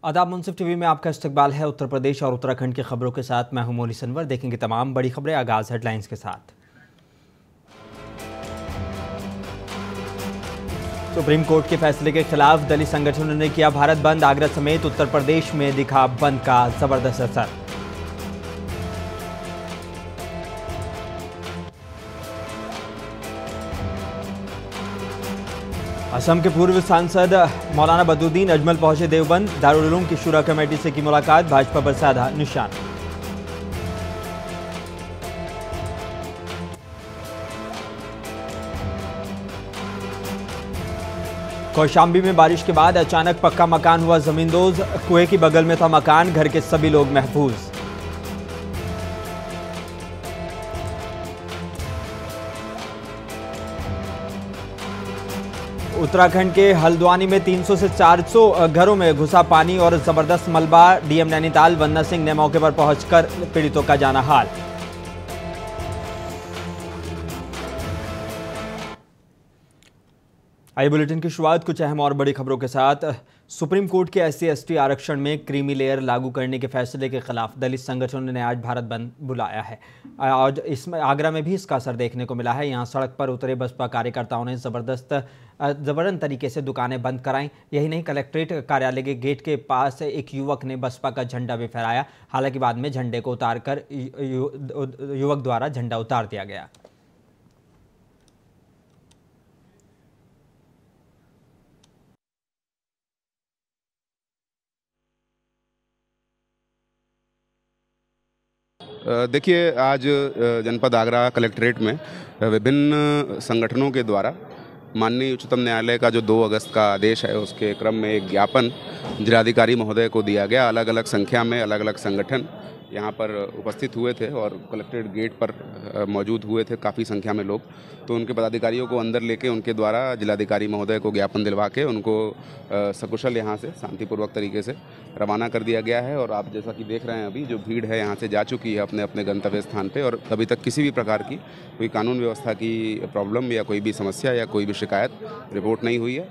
आदाब मुंसिफ टीवी में आपका इस्तकबाल है। उत्तर प्रदेश और उत्तराखंड की खबरों के साथ मैं हूं मोली सनवर। देखेंगे तमाम बड़ी खबरें। आगाज हेडलाइंस के साथ। सुप्रीम कोर्ट के फैसले के खिलाफ दलित संगठनों ने किया भारत बंद। आगरा समेत उत्तर प्रदेश में दिखा बंद का जबरदस्त असर। असम के पूर्व सांसद मौलाना बदरुद्दीन अजमल पहुंचे देवबंद। दारुल उलूम की शूरा कमेटी से की मुलाकात। भाजपा पर साधा निशान। कौशाम्बी में बारिश के बाद अचानक पक्का मकान हुआ जमींदोज। कुएं की बगल में था मकान। घर के सभी लोग महफूज। उत्तराखंड के हल्द्वानी में 300 से 400 घरों में घुसा पानी और जबरदस्त मलबा। डीएम नैनीताल वंदना सिंह ने मौके पर पहुंचकर पीड़ितों का जाना हाल। आइए बुलेटिन की शुरुआत कुछ अहम और बड़ी खबरों के साथ। सुप्रीम कोर्ट के SC/ST आरक्षण में क्रीमी लेयर लागू करने के फैसले के खिलाफ दलित संगठनों ने आज भारत बंद बुलाया है। आज इसमें आगरा में भी इसका असर देखने को मिला है। यहां सड़क पर उतरे बसपा कार्यकर्ताओं ने जबरन तरीके से दुकानें बंद कराईं। यही नहीं, कलेक्ट्रेट कार्यालय के गेट के पास एक युवक ने बसपा का झंडा भी फहराया। हालांकि बाद में झंडे को उतारकर युवक द्वारा झंडा उतार दिया गया। देखिए, आज जनपद आगरा कलेक्ट्रेट में विभिन्न संगठनों के द्वारा माननीय उच्चतम न्यायालय का जो 2 अगस्त का आदेश है उसके क्रम में एक ज्ञापन जिलाधिकारी महोदय को दिया गया। अलग अलग संख्या में अलग अलग संगठन यहाँ पर उपस्थित हुए थे और कलेक्ट्रेट गेट पर मौजूद हुए थे काफ़ी संख्या में लोग। तो उनके पदाधिकारियों को अंदर लेके उनके द्वारा जिलाधिकारी महोदय को ज्ञापन दिलवा के उनको सकुशल यहाँ से शांतिपूर्वक तरीके से रवाना कर दिया गया है। और आप जैसा कि देख रहे हैं, अभी जो भीड़ है यहाँ से जा चुकी है अपने अपने गंतव्य स्थान पे और अभी तक किसी भी प्रकार की कोई कानून व्यवस्था की प्रॉब्लम या कोई भी समस्या या कोई भी शिकायत रिपोर्ट नहीं हुई है।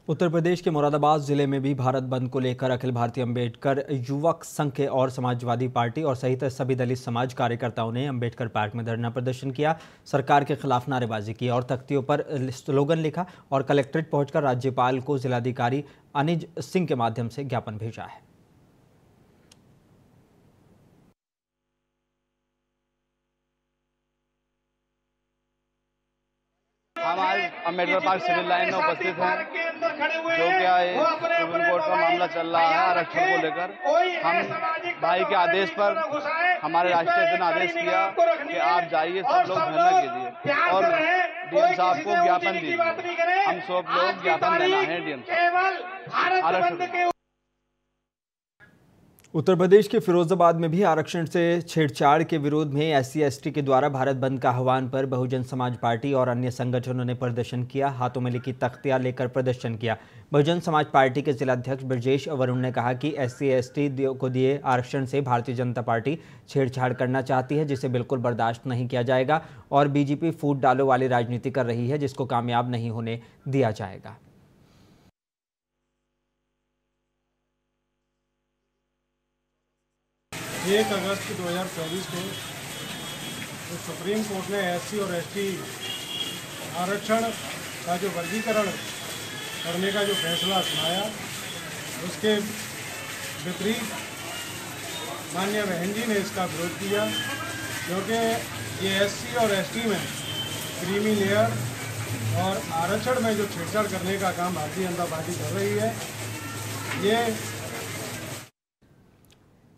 उत्तर प्रदेश के मुरादाबाद जिले में भी भारत बंद को लेकर अखिल भारतीय अंबेडकर युवक संघ के और समाजवादी पार्टी और सहित सभी दलित समाज कार्यकर्ताओं ने अंबेडकर पार्क में धरना प्रदर्शन किया। सरकार के खिलाफ नारेबाजी की और तख्तियों पर स्लोगन लिखा और कलेक्ट्रेट पहुंचकर राज्यपाल को जिलाधिकारी अनिज सिंह के माध्यम से ज्ञापन भेजा है। हम आज अम्बेडकर पार्क सिविल लाइन में उपस्थित हैं, जो क्या सुप्रीम कोर्ट का मामला चल रहा है आरक्षण को लेकर। हम भाई के आदेश पर हमारे राष्ट्रीय अध्यक्ष ने आदेश किया कि आप जाइए, सब लोग धरना कीजिए और डीएम साहब को ज्ञापन दीजिए। हम सब लोग ज्ञापन देना है डीएम साहब आरक्षण। उत्तर प्रदेश के फिरोजाबाद में भी आरक्षण से छेड़छाड़ के विरोध में SC/ST के द्वारा भारत बंद का आह्वान पर बहुजन समाज पार्टी और अन्य संगठनों ने प्रदर्शन किया। हाथों में लिखी तख्तियां लेकर प्रदर्शन किया। बहुजन समाज पार्टी के जिलाध्यक्ष ब्रजेश वरुण ने कहा कि SC/ST को दिए आरक्षण से भारतीय जनता पार्टी छेड़छाड़ करना चाहती है, जिसे बिल्कुल बर्दाश्त नहीं किया जाएगा और बीजेपी फूट डालो वाली राजनीति कर रही है, जिसको कामयाब नहीं होने दिया जाएगा। 1 अगस्त 2024 को तो सुप्रीम कोर्ट ने SC और ST आरक्षण का जो वर्गीकरण करने का जो फैसला सुनाया, उसके विपरीत माननीय बहन जी ने इसका विरोध किया, क्योंकि ये SC और ST में क्रीमी लेयर और आरक्षण में जो छेड़छाड़ करने का काम भारतीय जनता पार्टी कर रही है। ये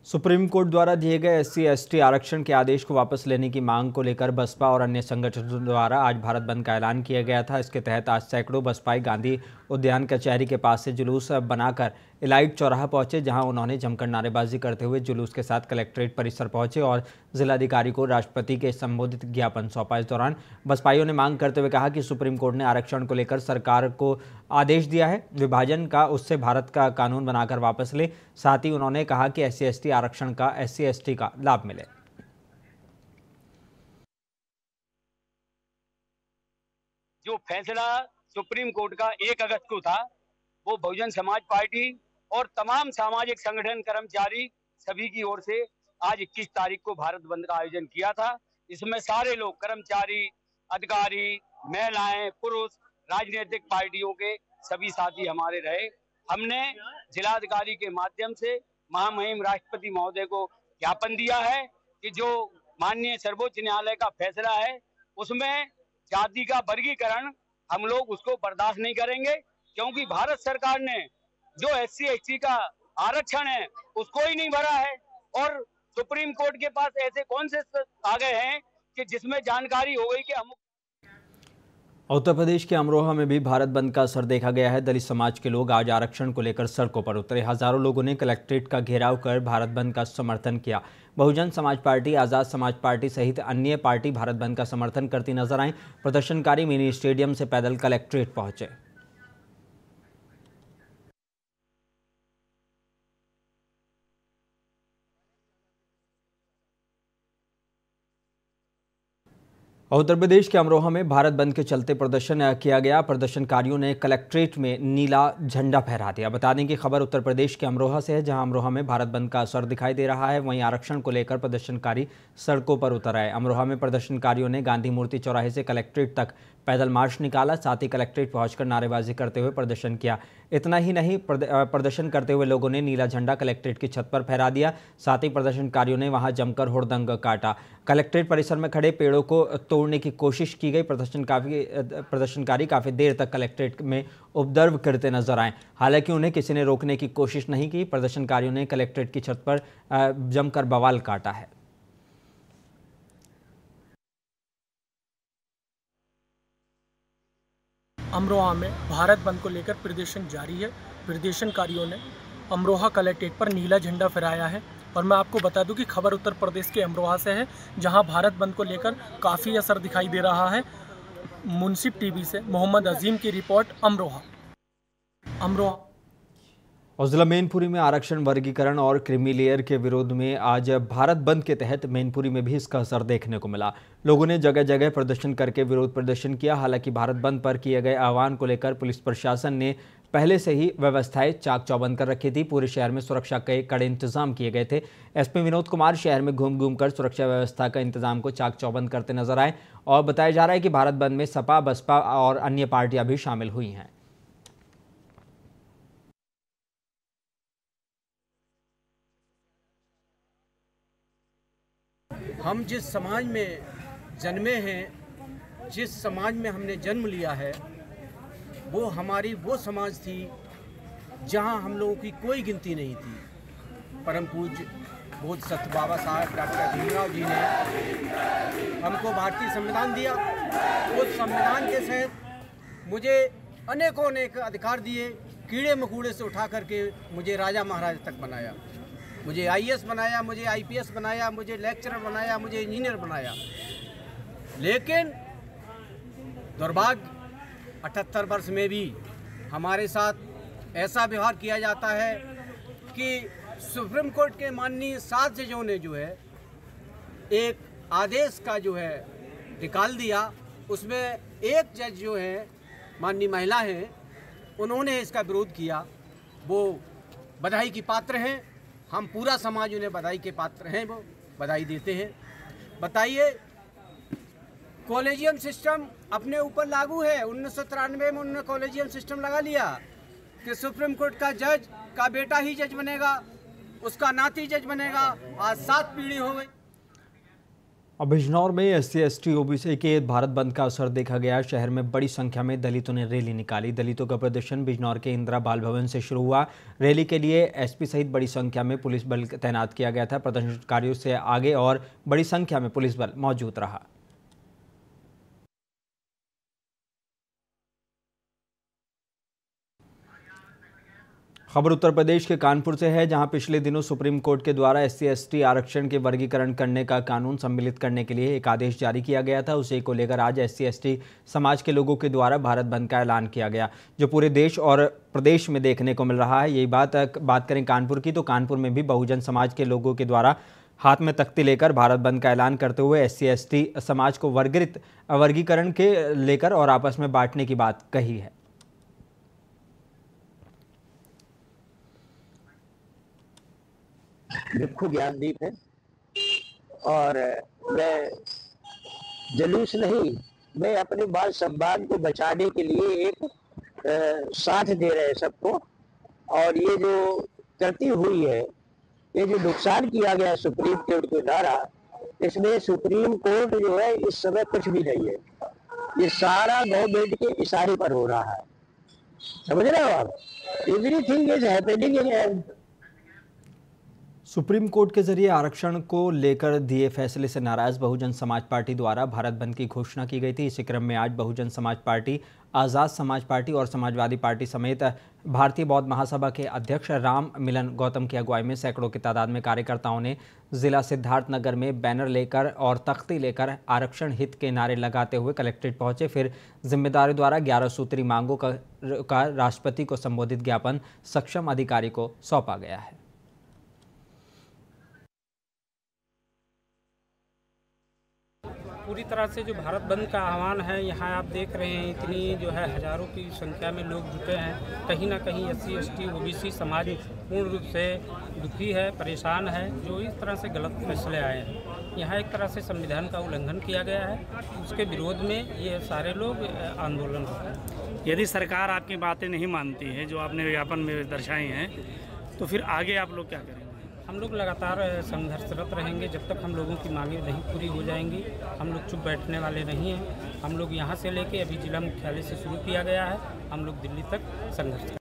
सुप्रीम कोर्ट द्वारा दिए गए SC/ST आरक्षण के आदेश को वापस लेने की मांग को लेकर बसपा और अन्य संगठनों द्वारा आज भारत बंद का ऐलान किया गया था। इसके तहत आज सैकड़ों बसपाई गांधी उद्यान कचहरी के पास से जुलूस बनाकर इलाइट चौराहा पहुंचे, जहां उन्होंने जमकर नारेबाजी करते हुए जुलूस के साथ कलेक्ट्रेट परिसर पहुंचे और जिलाधिकारी को राष्ट्रपति के संबोधित ज्ञापन सौंपा। इस दौरान बसपाइयों ने मांग करते हुए कहा कि सुप्रीम कोर्ट ने आरक्षण को लेकर सरकार को आदेश दिया है, विभाजन का उससे भारत का कानून बनाकर वापस ले। साथ ही उन्होंने कहा कि SC/ST आरक्षण का SC/ST का लाभ मिले। जो फैसला सुप्रीम कोर्ट का 1 अगस्त को था, वो बहुजन समाज पार्टी और तमाम सामाजिक संगठन, कर्मचारी सभी की ओर से आज 21 तारीख को भारत बंद का आयोजन किया था। इसमें सारे लोग, कर्मचारी, अधिकारी, महिलाएं, पुरुष, राजनीतिक पार्टियों के सभी साथी हमारे रहे। हमने जिलाधिकारी के माध्यम से महामहिम राष्ट्रपति महोदय को ज्ञापन दिया है कि जो माननीय सर्वोच्च न्यायालय का फैसला है उसमें जाति का वर्गीकरण हम लोग उसको बर्दाश्त नहीं करेंगे, क्योंकि भारत सरकार ने जो SC ST का आरक्षण है उसको ही नहीं भरा है और सुप्रीम कोर्ट के पास ऐसे कौन से आ गए हैं कि जिसमें जानकारी हो गई कि हम। उत्तर प्रदेश के अमरोहा में भी भारत बंद का असर देखा गया है। दलित समाज के लोग आज आरक्षण को लेकर सड़कों पर उतरे। हजारों लोगों ने कलेक्ट्रेट का घेराव कर भारत बंद का समर्थन किया। बहुजन समाज पार्टी, आज़ाद समाज पार्टी सहित अन्य पार्टी भारत बंद का समर्थन करती नजर आई। प्रदर्शनकारी मिनी स्टेडियम से पैदल कलेक्ट्रेट पहुंचे। उत्तर प्रदेश के अमरोहा में भारत बंद के चलते प्रदर्शन किया गया। प्रदर्शनकारियों ने कलेक्ट्रेट में नीला झंडा फहरा दिया। बता दें कि खबर उत्तर प्रदेश के अमरोहा से है, जहां अमरोहा में भारत बंद का असर दिखाई दे रहा है। वहीं आरक्षण को लेकर प्रदर्शनकारी सड़कों पर उतर आए। अमरोहा में प्रदर्शनकारियों ने गांधी मूर्ति चौराहे से कलेक्ट्रेट तक पैदल मार्च निकाला। साथ ही कलेक्ट्रेट पहुंचकर नारेबाजी करते हुए प्रदर्शन किया। इतना ही नहीं, प्रदर्शन करते हुए लोगों ने नीला झंडा कलेक्ट्रेट की छत पर फहरा दिया। साथ ही प्रदर्शनकारियों ने वहां जमकर हुड़दंग काटा। कलेक्ट्रेट परिसर में खड़े पेड़ों को तोड़ने की कोशिश की गई। प्रदर्शनकारी काफी देर तक कलेक्ट्रेट में उपद्रव करते नजर आए। हालांकि उन्हें किसी ने रोकने की कोशिश नहीं की। प्रदर्शनकारियों ने कलेक्ट्रेट की छत पर जमकर बवाल काटा है। अमरोहा में भारत बंद को लेकर प्रदर्शन जारी है। प्रदर्शनकारियों ने अमरोहा कलेक्ट्रेट पर नीला झंडा फहराया है। और मैं आपको बता दूं कि खबर उत्तर प्रदेश के अमरोहा से है, जहां भारत बंद को लेकर काफ़ी असर दिखाई दे रहा है। मुंसिफ टीवी से मोहम्मद अजीम की रिपोर्ट, अमरोहा। और जिला मैनपुरी में आरक्षण, वर्गीकरण और क्रीमी लेयर के विरोध में आज भारत बंद के तहत मैनपुरी में भी इसका असर देखने को मिला। लोगों ने जगह जगह प्रदर्शन करके विरोध प्रदर्शन किया। हालांकि भारत बंद पर किए गए आह्वान को लेकर पुलिस प्रशासन ने पहले से ही व्यवस्थाएं चाक चौबंद कर रखी थी। पूरे शहर में सुरक्षा के कड़े इंतजाम किए गए थे। SP विनोद कुमार शहर में घूम घूम कर सुरक्षा व्यवस्था का इंतजाम को चाक चौबंद करते नजर आए। और बताया जा रहा है कि भारत बंद में सपा, बसपा और अन्य पार्टियां भी शामिल हुई हैं। हम जिस समाज में जन्मे हैं, जिस समाज में हमने जन्म लिया है, वो हमारी वो समाज थी जहां हम लोगों की कोई गिनती नहीं थी। परम पूज्य बोधिसत्व बाबा साहब डॉक्टर भीमराव जी ने हमको भारतीय संविधान दिया। उस संविधान के तहत मुझे अनेकों अनेक अधिकार दिए। कीड़े मकोड़े से उठा करके मुझे राजा महाराजा तक बनाया। मुझे IAS बनाया, मुझे IPS बनाया, मुझे लेक्चरर बनाया, मुझे इंजीनियर बनाया। लेकिन दुर्भाग्य 78 वर्ष में भी हमारे साथ ऐसा व्यवहार किया जाता है कि सुप्रीम कोर्ट के माननीय 7 जजों ने जो है एक आदेश का जो है निकाल दिया। उसमें एक जज जो है माननीय महिला हैं, उन्होंने इसका विरोध किया। वो बधाई की पात्र हैं। हम पूरा समाज उन्हें बधाई के पात्र हैं, वो बधाई देते हैं। बताइए, कॉलेजियम सिस्टम अपने ऊपर लागू है। 1993 में उन्होंने कॉलेजियम सिस्टम लगा लिया कि सुप्रीम कोर्ट का जज का बेटा ही जज बनेगा, उसका नाती जज बनेगा। आज 7 पीढ़ी हो गई। अब बिजनौर में SC ST OBC के भारत बंद का असर देखा गया। शहर में बड़ी संख्या में दलितों ने रैली निकाली। दलितों का प्रदर्शन बिजनौर के इंदिरा बाल भवन से शुरू हुआ। रैली के लिए SP सहित बड़ी संख्या में पुलिस बल तैनात किया गया था। प्रदर्शनकारियों से आगे और बड़ी संख्या में पुलिस बल मौजूद रहा। खबर उत्तर प्रदेश के कानपुर से है, जहां पिछले दिनों सुप्रीम कोर्ट के द्वारा SC ST आरक्षण के वर्गीकरण करने का कानून सम्मिलित करने के लिए एक आदेश जारी किया गया था। उसी को लेकर आज SC ST समाज के लोगों के द्वारा भारत बंद का ऐलान किया गया, जो पूरे देश और प्रदेश में देखने को मिल रहा है। यही बात करें कानपुर की, तो कानपुर में भी बहुजन समाज के लोगों के द्वारा हाथ में तख्ती लेकर भारत बंद का ऐलान करते हुए SC ST समाज को वर्गीकरण के लेकर और आपस में बांटने की बात कही है। भिक्खु ज्ञानदीप है और मैं जुलूस नहीं, मैं अपने बाल सम्मान को बचाने के लिए एक साथ दे रहे हैं सबको। और ये जो करती हुई है, ये जो नुकसान किया गया सुप्रीम कोर्ट के द्वारा, इसमें सुप्रीम कोर्ट जो है इस समय कुछ भी नहीं है। ये सारा गवर्नमेंट के इशारे पर हो रहा है, समझ रहे हो आप? Everything is happening in. Supreme court के जरिए आरक्षण को लेकर दिए फैसले से नाराज बहुजन समाज पार्टी द्वारा भारत बंद की घोषणा की गई थी। इसी क्रम में आज बहुजन समाज पार्टी, आज़ाद समाज पार्टी और समाजवादी पार्टी समेत भारतीय बौद्ध महासभा के अध्यक्ष राम मिलन गौतम की अगुवाई में सैकड़ों की तादाद में कार्यकर्ताओं ने जिला सिद्धार्थनगर में बैनर लेकर और तख्ती लेकर आरक्षण हित के नारे लगाते हुए कलेक्ट्रेट पहुंचे। फिर जिम्मेदारों द्वारा 11 सूत्री मांगों का राष्ट्रपति को संबोधित ज्ञापन सक्षम अधिकारी को सौंपा गया है। पूरी तरह से जो भारत बंद का आह्वान है, यहाँ आप देख रहे हैं इतनी जो है हजारों की संख्या में लोग जुटे हैं। कहीं ना कहीं SC ST OBC समाज पूर्ण रूप से दुखी है, परेशान है, जो इस तरह से गलत फैसले आए हैं। यहाँ एक तरह से संविधान का उल्लंघन किया गया है, उसके विरोध में ये सारे लोग आंदोलन करते हैं। यदि सरकार आपकी बातें नहीं मानती है जो आपने ज्ञापन में दर्शाई हैं, तो फिर आगे आप लोग क्या करेंगे? हम लोग लगातार संघर्षरत रहेंगे जब तक हम लोगों की मांगें नहीं पूरी हो जाएंगी। हम लोग चुप बैठने वाले नहीं हैं। हम लोग यहाँ से लेके अभी जिला मुख्यालय से शुरू किया गया है, हम लोग दिल्ली तक संघर्ष करेंगे।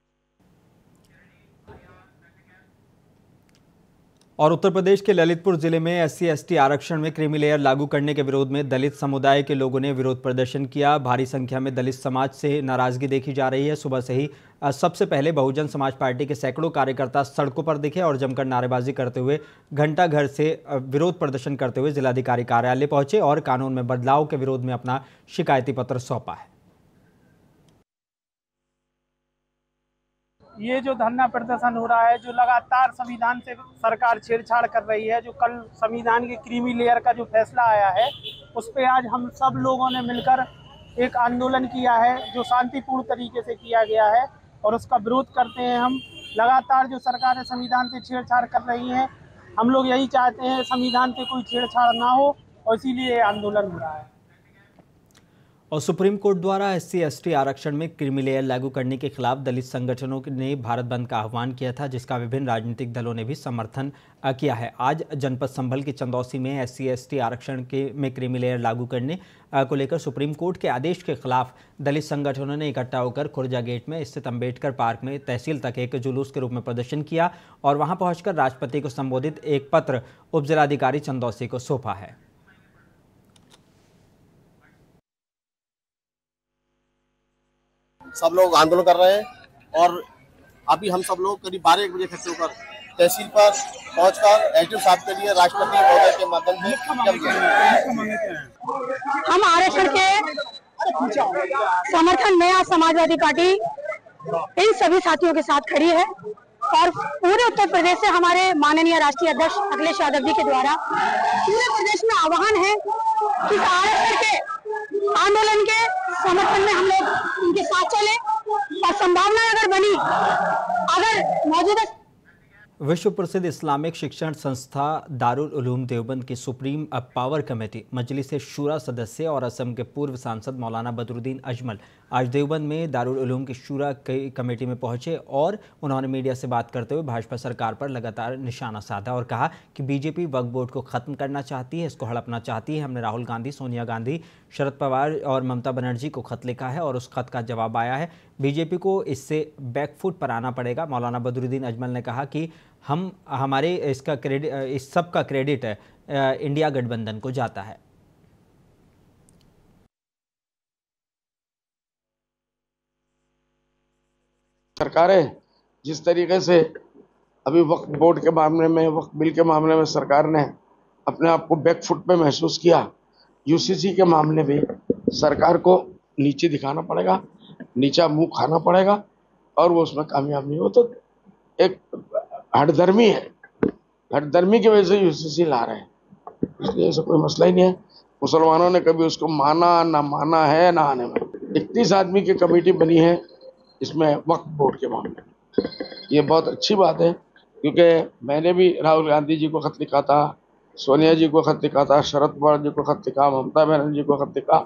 और उत्तर प्रदेश के ललितपुर जिले में SC ST आरक्षण में क्रीमी लेयर लागू करने के विरोध में दलित समुदाय के लोगों ने विरोध प्रदर्शन किया। भारी संख्या में दलित समाज से नाराजगी देखी जा रही है। सुबह से ही सबसे पहले बहुजन समाज पार्टी के सैकड़ों कार्यकर्ता सड़कों पर दिखे और जमकर नारेबाजी करते हुए घंटा घर से विरोध प्रदर्शन करते हुए जिलाधिकारी कार्यालय पहुंचे और कानून में बदलाव के विरोध में अपना शिकायती पत्र सौंपा है। ये जो धरना प्रदर्शन हो रहा है, जो लगातार संविधान से सरकार छेड़छाड़ कर रही है, जो कल संविधान के क्रीमी लेयर का जो फैसला आया है, उस पे आज हम सब लोगों ने मिलकर एक आंदोलन किया है, जो शांतिपूर्ण तरीके से किया गया है और उसका विरोध करते हैं। हम लगातार जो सरकारें संविधान से छेड़छाड़ कर रही हैं, हम लोग यही चाहते हैं संविधान से कोई छेड़छाड़ ना हो और इसीलिए आंदोलन हो रहा है। और सुप्रीम कोर्ट द्वारा SC ST आरक्षण में क्रीमी लेयर लागू करने के खिलाफ दलित संगठनों ने भारत बंद का आह्वान किया था, जिसका विभिन्न राजनीतिक दलों ने भी समर्थन किया है। आज जनपद संभल की चंदौसी में SC ST आरक्षण में क्रीमी लेयर लागू करने को लेकर सुप्रीम कोर्ट के आदेश के खिलाफ दलित संगठनों ने इकट्ठा होकर खुर्जा गेट में स्थित अम्बेडकर पार्क में तहसील तक एक जुलूस के रूप में प्रदर्शन किया और वहां पहुंचकर राष्ट्रपति को संबोधित एक पत्र उप जिलाधिकारी चंदौसी को सौंपा है। सब लोग आंदोलन कर रहे हैं और अभी हम सब लोग करीब 12-1 बजे इकट्ठे होकर तहसील पर पहुंचकर एसडीएम साहब के लिए राष्ट्रपति महोदय के माध्यम से हम आरक्षण के समर्थन में आज समाजवादी पार्टी इन सभी साथियों के साथ खड़ी है और पूरे उत्तर प्रदेश से हमारे माननीय राष्ट्रीय अध्यक्ष अखिलेश यादव जी के द्वारा पूरे प्रदेश में आह्वान है कि आरक्षण के आंदोलन के समर्थन में हम लोग उनके साथ चले और संभावना अगर बनी, अगर मौजूदा विश्व प्रसिद्ध इस्लामिक शिक्षण संस्था दारुल उलूम देवबंद की सुप्रीम पावर कमेटी मजलिस शूरा सदस्य और असम के पूर्व सांसद मौलाना बदरुद्दीन अजमल आज देवबंद में दारुल उलूम की शूरा कमेटी में पहुंचे और उन्होंने मीडिया से बात करते हुए भाजपा सरकार पर लगातार निशाना साधा और कहा कि बीजेपी वक्फ बोर्ड को खत्म करना चाहती है, इसको हड़पना चाहती है। हमने राहुल गांधी, सोनिया गांधी, शरद पवार और ममता बनर्जी को खत लिखा है और उस खत का जवाब आया है। बीजेपी को इससे बैकफुट पर आना पड़ेगा। मौलाना बदरुद्दीन अजमल ने कहा कि हमारे इसका क्रेडिट, इस सब का क्रेडिट इंडिया गठबंधन को जाता है। सरकारें जिस तरीके से अभी वक्फ बोर्ड के मामले में, वक्फ बिल के मामले में सरकार ने अपने आप को बैकफुट पे महसूस किया, यूसीसी के मामले में सरकार को नीचे दिखाना पड़ेगा, नीचा मुंह खाना पड़ेगा और वो उसमें कामयाब नहीं हो। तो एक हठधर्मी है, हठधर्मी की वजह से यूसीसी ला रहे हैं, इसलिए ऐसा कोई मसला ही नहीं है। मुसलमानों ने कभी उसको माना ना माना है ना आने में। 31 आदमी की कमेटी बनी है इसमें वक्फ बोर्ड के मामले में, ये बहुत अच्छी बात है। क्योंकि मैंने भी राहुल गांधी जी को खत लिखा था, सोनिया जी को खत लिखा था, शरद पवार जी को खत लिखा, ममता बनर्जी को खत लिखा,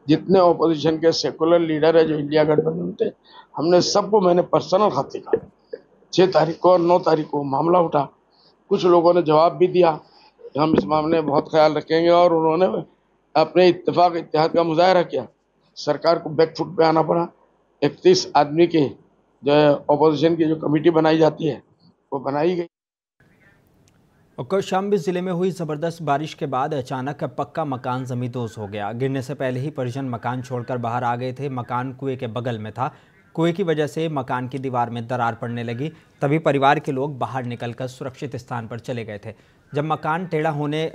जितने ऑपोजिशन के सेकुलर लीडर है जो इंडिया गठबंधन थे, हमने सबको मैंने पर्सनल खत लिखा। 6 तारीख को और 9 तारीख को मामला उठा। कुछ लोगों ने जवाब भी दिया कि हम इस मामले में बहुत ख्याल रखेंगे, और उन्होंने अपने इत्तेफाक इत्तेहाद का मुजाहरा किया। सरकार को बैकफुट पे आना पड़ा। 31 आदमी के जो ऑपोजिशन की जो कमेटी बनाई जाती है वो बनाई गई। और कौशाम्बी जिले में हुई जबरदस्त बारिश के बाद अचानक पक्का मकान जमींदोज हो गया। गिरने से पहले ही परिजन मकान छोड़कर बाहर आ गए थे। मकान कुएं के बगल में था। कुएं की वजह से मकान की दीवार में दरार पड़ने लगी। तभी परिवार के लोग बाहर निकलकर सुरक्षित स्थान पर चले गए थे। जब मकान टेढ़ा होने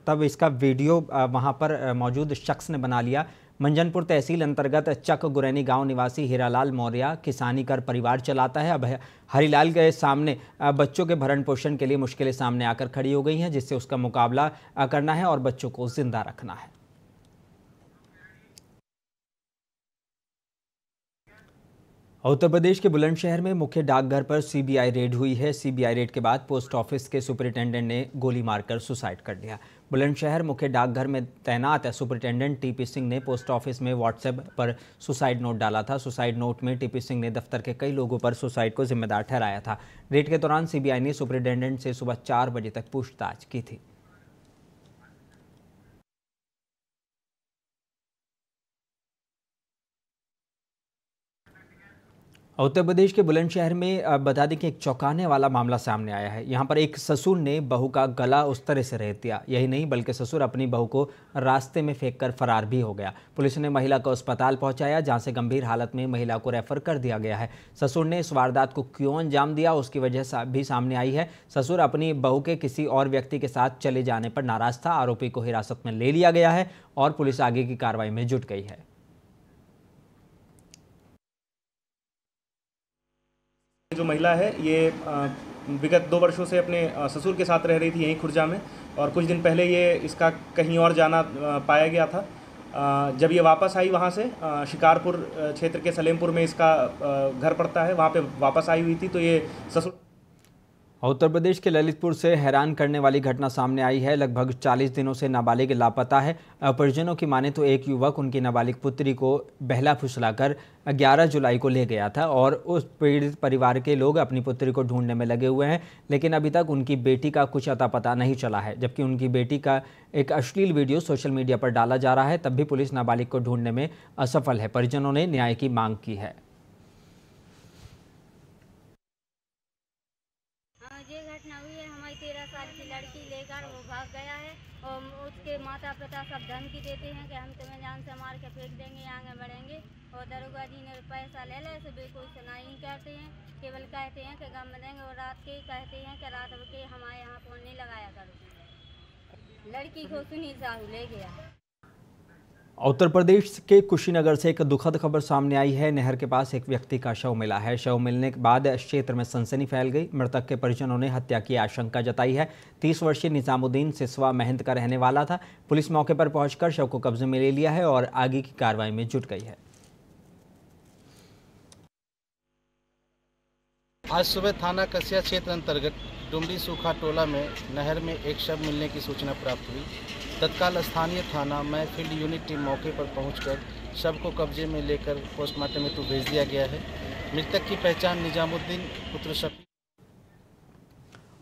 तब इसका वीडियो वहां पर मौजूद शख्स ने बना लिया। मंजनपुर तहसील अंतर्गत चक गुरैनी गांव निवासी हीरालाल मौर्य किसानी कर परिवार चलाता है। अब हरीलाल के सामने बच्चों के भरण पोषण के लिए मुश्किलें सामने आकर खड़ी हो गई हैं, जिससे उसका मुकाबला करना है और बच्चों को जिंदा रखना है। उत्तर प्रदेश के बुलंदशहर में मुख्य डाकघर पर सीबीआई रेड हुई है। सीबीआई रेड के बाद पोस्ट ऑफिस के सुपरिटेंडेंट ने गोली मारकर सुसाइड कर लिया। बुलंदशहर मुख्य डाकघर में तैनात सुपरिटेंडेंट टीपी सिंह ने पोस्ट ऑफिस में व्हाट्सएप पर सुसाइड नोट डाला था। सुसाइड नोट में टीपी सिंह ने दफ्तर के कई लोगों पर सुसाइड को जिम्मेदार ठहराया था। रेड के दौरान सीबीआई ने सुपरिटेंडेंट से सुबह 4 बजे तक पूछताछ की थी। उत्तर प्रदेश के बुलंदशहर में बता दें कि एक चौंकाने वाला मामला सामने आया है। यहाँ पर एक ससुर ने बहू का गला उस तरह से रेत दिया। यही नहीं बल्कि ससुर अपनी बहू को रास्ते में फेंककर फरार भी हो गया। पुलिस ने महिला को अस्पताल पहुंचाया, जहां से गंभीर हालत में महिला को रेफर कर दिया गया है। ससुर ने इस वारदात को क्यों अंजाम दिया उसकी वजह भी सामने आई है। ससुर अपनी बहू के किसी और व्यक्ति के साथ चले जाने पर नाराज था। आरोपी को हिरासत में ले लिया गया है और पुलिस आगे की कार्रवाई में जुट गई है। जो महिला है ये विगत 2 वर्षों से अपने ससुर के साथ रह रही थी यहीं खुर्जा में, और कुछ दिन पहले ये इसका कहीं और जाना पाया गया था। जब ये वापस आई वहाँ से शिकारपुर क्षेत्र के सलेमपुर में इसका घर पड़ता है, वहाँ पे वापस आई हुई थी, तो ये ससुर। उत्तर प्रदेश के ललितपुर से हैरान करने वाली घटना सामने आई है। लगभग 40 दिनों से नाबालिग लापता है। परिजनों की माने तो एक युवक उनकी नाबालिग पुत्री को बहला फुसलाकर 11 जुलाई को ले गया था और उस पीड़ित परिवार के लोग अपनी पुत्री को ढूंढने में लगे हुए हैं, लेकिन अभी तक उनकी बेटी का कुछ अता पता नहीं चला है। जबकि उनकी बेटी का एक अश्लील वीडियो सोशल मीडिया पर डाला जा रहा है। तब भी पुलिस नाबालिग को ढूंढने में असफल है। परिजनों ने न्याय की मांग की है। हमारी 13 साल की लड़की लेकर वो भाग गया है और उसके माता पिता सब धमकी देते हैं कि हम तुम्हें जान से मार के फेंक देंगे, आगे बढ़ेंगे। और दरोगा जी ने पैसा ले लिया, सुबह कोई सुनाई नहीं करते हैं, केवल कहते हैं कि गम देंगे, और रात के कहते हैं कि रात के हमारे यहाँ फोन नहीं लगाया करो। लड़की को सुनील साहू ले गया। उत्तर प्रदेश के कुशीनगर से एक दुखद खबर सामने आई है। नहर के पास एक व्यक्ति का शव मिला है। शव मिलने के बाद क्षेत्र में सनसनी फैल गई। मृतक के परिजनों ने हत्या की आशंका जताई है। 30 वर्षीय निजामुद्दीन सिसवा महंत का रहने वाला था। पुलिस मौके पर पहुंचकर शव को कब्जे में ले लिया है और आगे की कार्रवाई में जुट गई है। आज सुबह थाना कसिया क्षेत्र अंतर्गत डुमरी सूखा टोला में नहर में एक शव मिलने की सूचना प्राप्त हुई। तत्काल स्थानीय थाना में फील्ड यूनिट टीम मौके पर पहुंचकर शव को कब्जे में लेकर पोस्टमार्टम हेतु भेज दिया गया है। मृतक की पहचान निजामुद्दीन पुत्र शफी।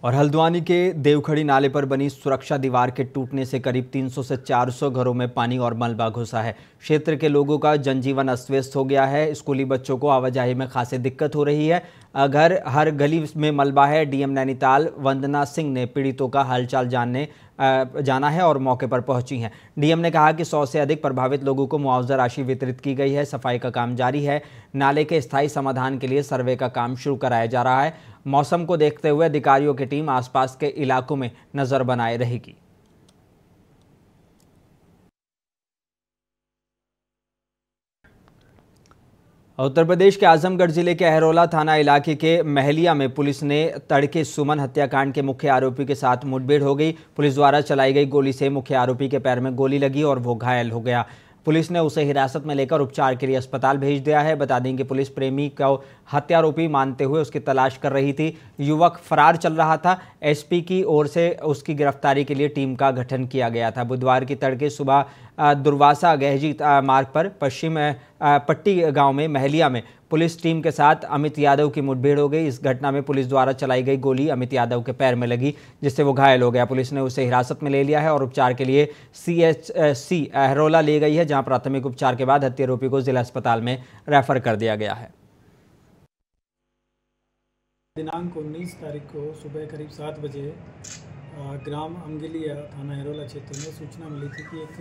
और हल्द्वानी के देवखड़ी नाले पर बनी सुरक्षा दीवार के टूटने से करीब 300 से 400 घरों में पानी और मलबा घुसा है। क्षेत्र के लोगों का जनजीवन अस्त व्यस्त हो गया है। स्कूली बच्चों को आवाजाही में खासी दिक्कत हो रही है। घर हर गली में मलबा है। डीएम नैनीताल वंदना सिंह ने पीड़ितों का हालचाल जाना है और मौके पर पहुंची हैं। डीएम ने कहा कि 100 से अधिक प्रभावित लोगों को मुआवजा राशि वितरित की गई है। सफाई का काम जारी है। नाले के स्थायी समाधान के लिए सर्वे का काम शुरू कराया जा रहा है। मौसम को देखते हुए अधिकारियों की टीम आसपास के इलाकों में नजर बनाए रहेगी। उत्तर प्रदेश के आजमगढ़ जिले के अहरोला थाना इलाके के महलिया में पुलिस ने तड़के सुमन हत्याकांड के मुख्य आरोपी के साथ मुठभेड़ हो गई। पुलिस द्वारा चलाई गई गोली से मुख्य आरोपी के पैर में गोली लगी और वो घायल हो गया। पुलिस ने उसे हिरासत में लेकर उपचार के लिए अस्पताल भेज दिया है। बता दें कि पुलिस प्रेमी को हत्यारोपी मानते हुए उसकी तलाश कर रही थी। युवक फरार चल रहा था। एसपी की ओर से उसकी गिरफ्तारी के लिए टीम का गठन किया गया था। बुधवार की तड़के सुबह दुर्वासा गहजी मार्ग पर पश्चिम पट्टी गांव में महलिया में पुलिस टीम के साथ अमित यादव की मुठभेड़ हो गई। इस घटना में पुलिस द्वारा चलाई गई गोली अमित यादव के पैर में लगी, जिससे वो घायल हो गया। पुलिस ने उसे हिरासत में ले लिया है और उपचार के लिए CHC अहरोला ले गई है, जहां प्राथमिक उपचार के बाद हत्यारोपी को जिला अस्पताल में रेफर कर दिया गया है। दिनांक 19 तारीख को सुबह करीब 7 बजे ग्राम अमगिलिया थाना अहरोला क्षेत्र में सूचना मिली थी कि एक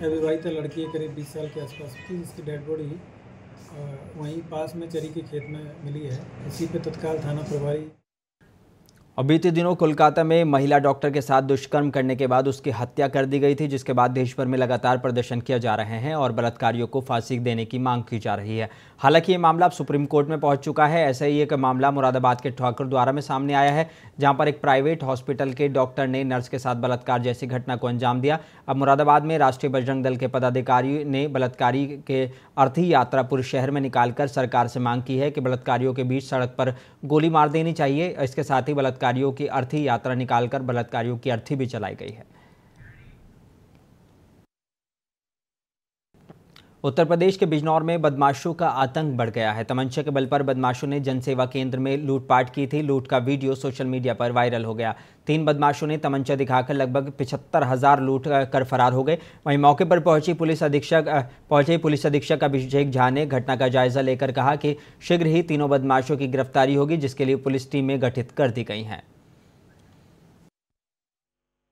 अविवाहिता लड़की करीब 20 साल के आसपास की, जिसकी डेड बॉडी वहीं पास में चरी के खेत में मिली है। इसी पे तत्काल थाना प्रभारी और बीते दिनों कोलकाता में महिला डॉक्टर के साथ दुष्कर्म करने के बाद उसकी हत्या कर दी गई थी, जिसके बाद देश भर में लगातार प्रदर्शन किए जा रहे हैं और बलात्कारियों को फांसी देने की मांग की जा रही है। हालांकि ये मामला अब सुप्रीम कोर्ट में पहुंच चुका है। ऐसा ही एक मामला मुरादाबाद के ठाकुरद्वारा में सामने आया है, जहां पर एक प्राइवेट हॉस्पिटल के डॉक्टर ने नर्स के साथ बलात्कार जैसी घटना को अंजाम दिया। अब मुरादाबाद में राष्ट्रीय बजरंग दल के पदाधिकारी ने बलात्कारी के अर्थी यात्रा पूरे शहर में निकालकर सरकार से मांग की है कि बलात्कारियों के बीच सड़क पर गोली मार देनी चाहिए। इसके साथ ही बलात्कारियों की अर्थी यात्रा निकालकर बलात्कारियों की अर्थी भी चलाई गई है। उत्तर प्रदेश के बिजनौर में बदमाशों का आतंक बढ़ गया है। तमंचे के बल पर बदमाशों ने जनसेवा केंद्र में लूटपाट की थी। लूट का वीडियो सोशल मीडिया पर वायरल हो गया। 3 बदमाशों ने तमंचा दिखाकर लगभग 75,000 लूट कर फरार हो गए। वहीं मौके पर पहुंचे पुलिस अधीक्षक अभिषेक झा ने घटना का जायजा लेकर कहा कि शीघ्र ही तीनों बदमाशों की गिरफ्तारी होगी, जिसके लिए पुलिस टीमें गठित कर दी गई हैं।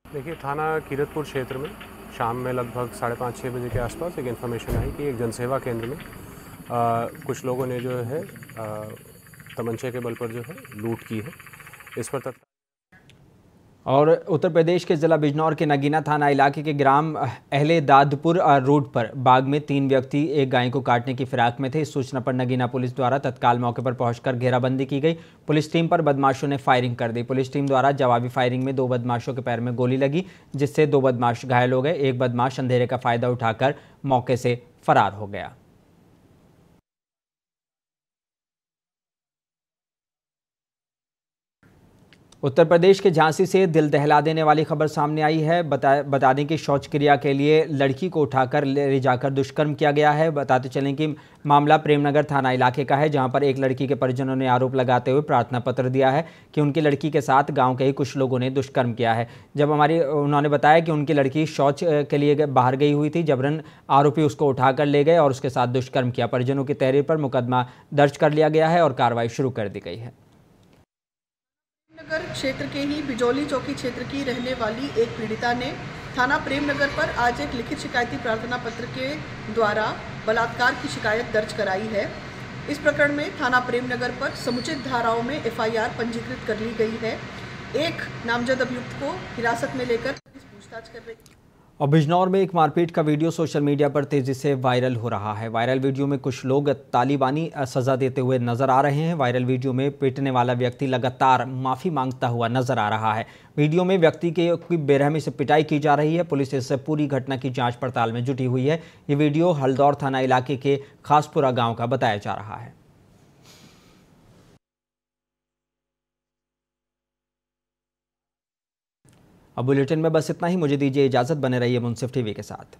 देखिए, थाना कीरतपुर क्षेत्र में शाम में लगभग 5:30-6 बजे के आसपास एक इन्फॉर्मेशन आई कि एक जनसेवा केंद्र में कुछ लोगों ने जो है तमंचे के बल पर जो है लूट की है। इस पर और उत्तर प्रदेश के जिला बिजनौर के नगीना थाना इलाके के ग्राम अहले दादपुर रोड पर बाग में 3 व्यक्ति एक गाय को काटने की फिराक में थे। इस सूचना पर नगीना पुलिस द्वारा तत्काल मौके पर पहुंचकर घेराबंदी की गई। पुलिस टीम पर बदमाशों ने फायरिंग कर दी। पुलिस टीम द्वारा जवाबी फायरिंग में 2 बदमाशों के पैर में गोली लगी, जिससे 2 बदमाश घायल हो गए। एक बदमाश अंधेरे का फायदा उठाकर मौके से फरार हो गया। उत्तर प्रदेश के झांसी से दिल दहला देने वाली खबर सामने आई है। बता दें कि शौच क्रिया के लिए लड़की को उठाकर ले जाकर दुष्कर्म किया गया है। बताते चलें कि मामला प्रेमनगर थाना इलाके का है, जहां पर एक लड़की के परिजनों ने आरोप लगाते हुए प्रार्थना पत्र दिया है कि उनकी लड़की के साथ गांव के ही कुछ लोगों ने दुष्कर्म किया है। जब उन्होंने बताया कि उनकी लड़की शौच के लिए बाहर गई हुई थी, जबरन आरोपी उसको उठाकर ले गए और उसके साथ दुष्कर्म किया। परिजनों की तहरीर पर मुकदमा दर्ज कर लिया गया है और कार्रवाई शुरू कर दी गई है। नगर क्षेत्र के ही बिजौली चौकी क्षेत्र की रहने वाली एक पीड़िता ने थाना प्रेमनगर पर आज एक लिखित शिकायती प्रार्थना पत्र के द्वारा बलात्कार की शिकायत दर्ज कराई है। इस प्रकरण में थाना प्रेमनगर पर समुचित धाराओं में FIR पंजीकृत कर ली गई है। एक नामजद अभियुक्त को हिरासत में लेकर पूछताछ कर रही है। और बिजनौर में एक मारपीट का वीडियो सोशल मीडिया पर तेजी से वायरल हो रहा है। वायरल वीडियो में कुछ लोग तालिबानी सजा देते हुए नजर आ रहे हैं। वायरल वीडियो में पीटने वाला व्यक्ति लगातार माफ़ी मांगता हुआ नजर आ रहा है। वीडियो में व्यक्ति की बेरहमी से पिटाई की जा रही है। पुलिस इस पूरी घटना की जांच पड़ताल में जुटी हुई है। ये वीडियो हल्दौर थाना इलाके के खासपुरा गाँव का बताया जा रहा है। अब बुलेटिन में बस इतना ही। मुझे दीजिए इजाज़त। बने रहिए मुंसिफ टीवी के साथ।